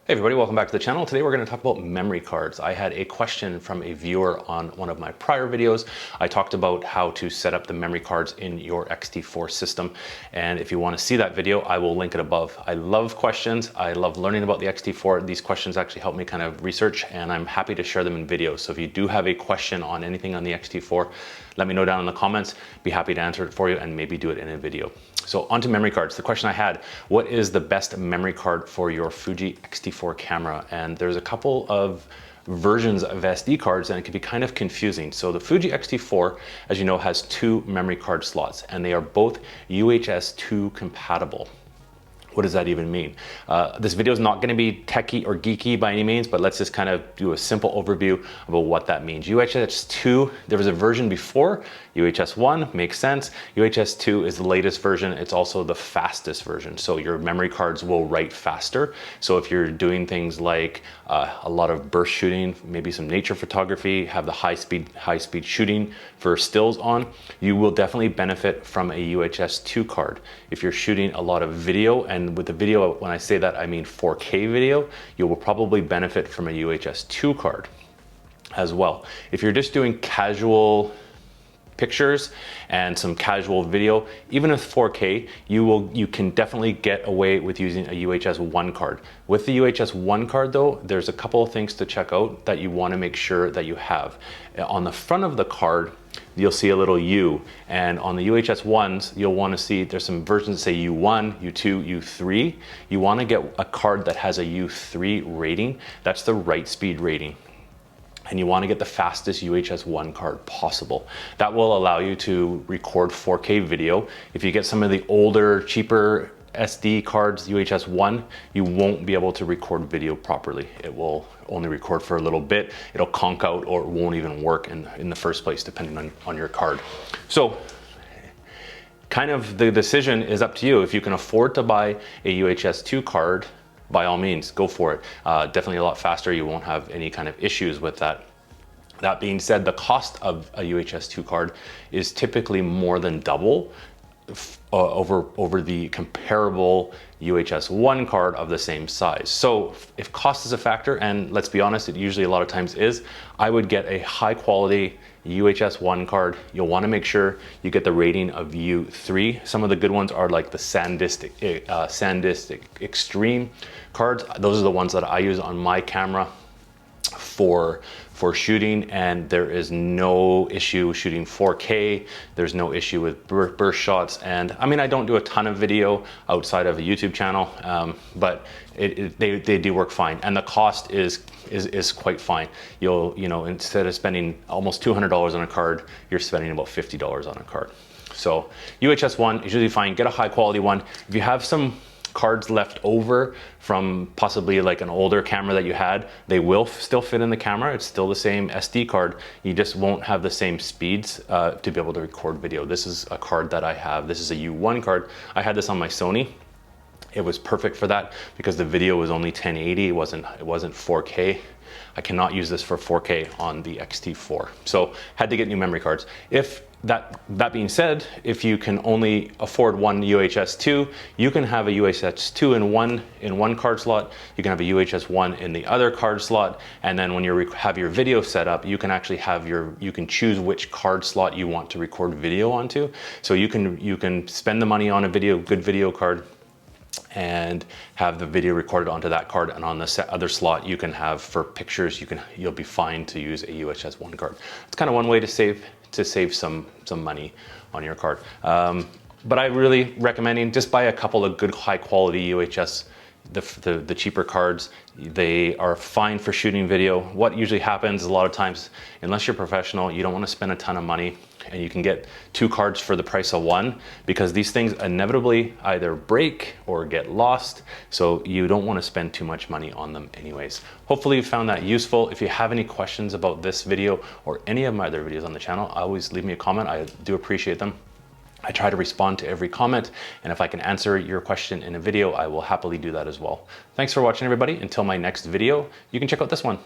Hey everybody, welcome back to the channel. Today we're going to talk about memory cards. I had a question from a viewer on one of my prior videos. I talked about how to set up the memory cards in your X-T4 system. And if you want to see that video, I will link it above. I love questions. I love learning about the X-T4. These questions actually help me kind of research, and I'm happy to share them in videos. So if you do have a question on anything on the X-T4, let me know down in the comments. Be happy to answer it for you and maybe do it in a video. So onto memory cards. The question I had, what is the best memory card for your Fuji X-T4 camera? And there's a couple of versions of SD cards and it can be kind of confusing. So the Fuji X-T4, as you know, has two memory card slots and they are both UHS-II compatible. What does that even mean? This video is not going to be techie or geeky by any means, but let's just kind of do a simple overview about what that means. UHS-II, there was a version before. UHS-I makes sense. UHS-II is the latest version. It's also the fastest version. So your memory cards will write faster. So if you're doing things like a lot of burst shooting, maybe some nature photography, have the high speed shooting for stills on, you will definitely benefit from a UHS-II card. If you're shooting a lot of video, and with the video, when I say that, I mean 4K video, you will probably benefit from a UHS-II card as well. If you're just doing casual pictures and some casual video, even with 4K, you can definitely get away with using a UHS-I card. With the UHS-I card though, there's a couple of things to check out that you want to make sure that you have. On the front of the card, you'll see a little U, and on the UHS-Is, you'll want to see there's some versions that say U1, U2, U3. You want to get a card that has a U3 rating. That's the write speed rating. And you want to get the fastest UHS-I card possible. That will allow you to record 4K video. If you get some of the older, cheaper SD cards, UHS-I, you won't be able to record video properly. It will only record for a little bit. It'll conk out or it won't even work in the first place, depending on your card. So kind of the decision is up to you. If you can afford to buy a UHS-II card, by all means, go for it. Definitely a lot faster. You won't have any kind of issues with that. That being said, the cost of a UHS-II card is typically more than double over the comparable UHS-I card of the same size. So if cost is a factor, and let's be honest, it usually a lot of times is, I would get a high quality UHS-I card. You'll want to make sure you get the rating of U3. Some of the good ones are like the SanDisk Extreme cards. Those are the ones that I use on my camera for shooting, and there is no issue shooting 4K. There's no issue with burst shots, and I mean, I don't do a ton of video outside of a YouTube channel, but they do work fine, and the cost is quite fine. You know, instead of spending almost $200 on a card, you're spending about $50 on a card. So UHS-I is usually fine. Get a high quality one. If you have some cards left over from possibly like an older camera that you had, they will still fit in the camera. It's still the same SD card. You just won't have the same speeds to be able to record video. This is a card that I have. This is a U1 card. I had this on my Sony. It was perfect for that because the video was only 1080. It wasn't 4K. I cannot use this for 4K on the X-T4. So had to get new memory cards. If that being said, if you can only afford one UHS-II, you can have a UHS-II in one card slot. You can have a UHS-I in the other card slot, and then when you have your video set up, you can actually you can choose which card slot you want to record video onto. So you can spend the money on a good video card and have the video recorded onto that card, and on the other slot you can have for pictures. You'll be fine to use a UHS-I card. It's kind of one way to save some money on your card. But I really recommending just buy a couple of good high quality UHS. The cheaper cards, they are fine for shooting video. What usually happens is a lot of times, unless you're professional, you don't want to spend a ton of money, and you can get two cards for the price of one, because these things inevitably either break or get lost. So you don't want to spend too much money on them anyways. Hopefully you found that useful. If you have any questions about this video or any of my other videos on the channel, always leave me a comment. I do appreciate them. I try to respond to every comment, and if I can answer your question in a video, I will happily do that as well. Thanks for watching, everybody. Until my next video, you can check out this one.